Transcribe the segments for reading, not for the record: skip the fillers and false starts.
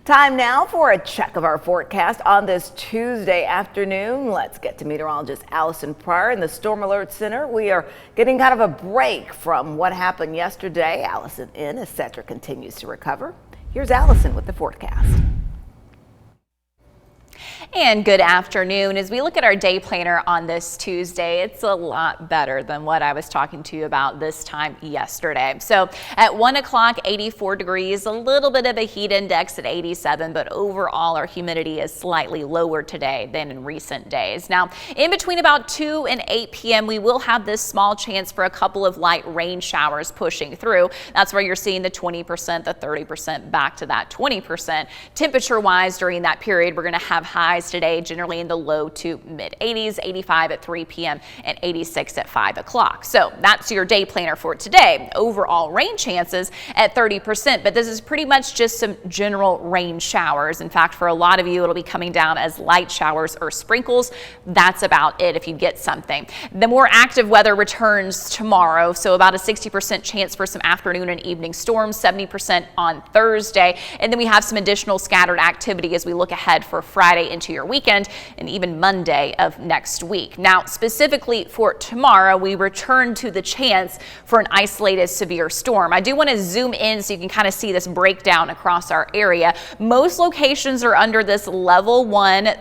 Time now for a check of our forecast on this Tuesday afternoon. Let's get to meteorologist Alison Pryor in the Storm Alert Center. We are getting kind of a break from what happened yesterday. Alison in as Cedric continues to recover. Here's Alison with the forecast. And good afternoon. As we look at our day planner on this Tuesday, it's a lot better than what I was talking to you about this time yesterday. So at 1 o'clock, 84 degrees, a little bit of a heat index at 87, but overall our humidity is slightly lower today than in recent days. Now, in between about 2 and 8 p.m., we will have this small chance for a couple of light rain showers pushing through. That's where you're seeing the 20%, the 30% back to that 20%. Temperature-wise, during that period, we're going to have highs today generally in the low to mid 80s, 85 at 3 p.m. and 86 at 5 o'clock. So that's your day planner for today. Overall rain chances at 30%, but this is pretty much just some general rain showers. In fact, for a lot of you, it'll be coming down as light showers or sprinkles. That's about it if you get something. The more active weather returns tomorrow, so about a 60% chance for some afternoon and evening storms, 70% on Thursday, and then we have some additional scattered activity as we look ahead for Friday into your weekend and even Monday of next week. Now, specifically for tomorrow, we return to the chance for an isolated severe storm. I do want to zoom in so you can kind of see this breakdown across our area. Most locations are under this level 1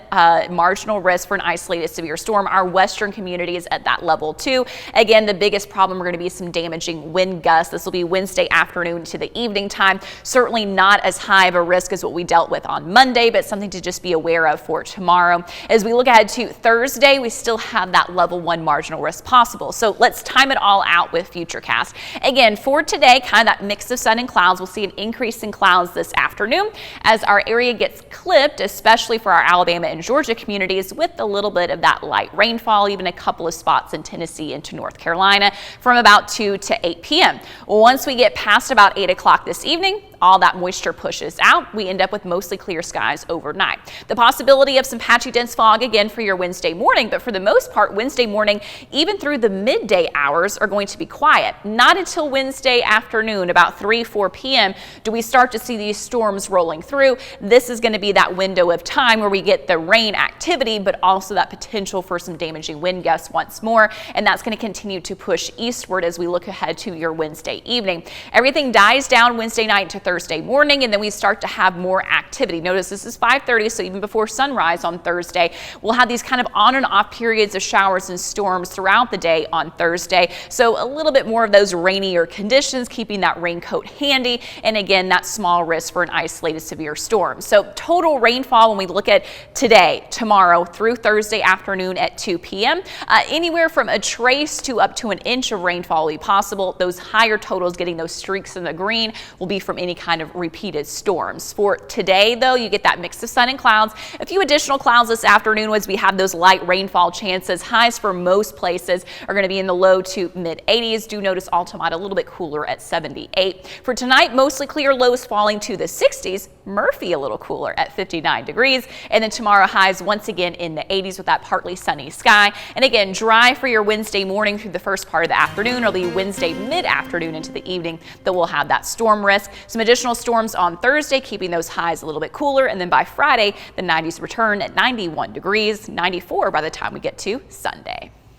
marginal risk for an isolated severe storm. Our western community is at that level 2. Again, the biggest problem are going to be some damaging wind gusts. This will be Wednesday afternoon to the evening time. Certainly not as high of a risk as what we dealt with on Monday, but something to just be aware of for tomorrow. As we look ahead to Thursday, we still have that level 1 marginal risk possible. So let's time it all out with Futurecast. Again, for today, kind of that mix of sun and clouds. We'll see an increase in clouds this afternoon as our area gets clipped, especially for our Alabama and Georgia communities, with a little bit of that light rainfall, even a couple of spots in Tennessee into North Carolina from about 2 to 8 p.m. Once we get past about 8 o'clock this evening, all that moisture pushes out. We end up with mostly clear skies overnight. The possibility of some patchy dense fog again for your Wednesday morning, but for the most part, Wednesday morning, even through the midday hours, are going to be quiet. Not until Wednesday afternoon, about 3, 4 p.m., do we start to see these storms rolling through. This is going to be that window of time where we get the rain activity, but also that potential for some damaging wind gusts once more, and that's going to continue to push eastward as we look ahead to your Wednesday evening. Everything dies down Wednesday night to Thursday morning, and then we start to have more activity. Notice this is 5:30, so even before sunrise on Thursday, we'll have these kind of on and off periods of showers and storms throughout the day on Thursday. So a little bit more of those rainier conditions, keeping that raincoat handy, and again, that small risk for an isolated severe storm. So total rainfall when we look at today, tomorrow through Thursday afternoon at 2 p.m., anywhere from a trace to up to an inch of rainfall will be possible. Those higher totals, getting those streaks in the green, will be from any kind of repeated storms. For today, though, you get that mix of sun and clouds. A few additional clouds this afternoon as we have those light rainfall chances. Highs for most places are going to be in the low to mid 80s. Do notice Altamont a little bit cooler at 78. For tonight, mostly clear, lows falling to the 60s. Murphy a little cooler at 59 degrees. And then tomorrow, highs once again in the 80s with that partly sunny sky. And again, dry for your Wednesday morning through the first part of the afternoon, or the Wednesday mid-afternoon into the evening that we'll have that storm risk. Some additional storms on Thursday, keeping those highs a little bit cooler. And then by Friday, the 90s return at 91 degrees, 94 by the time we get to Sunday.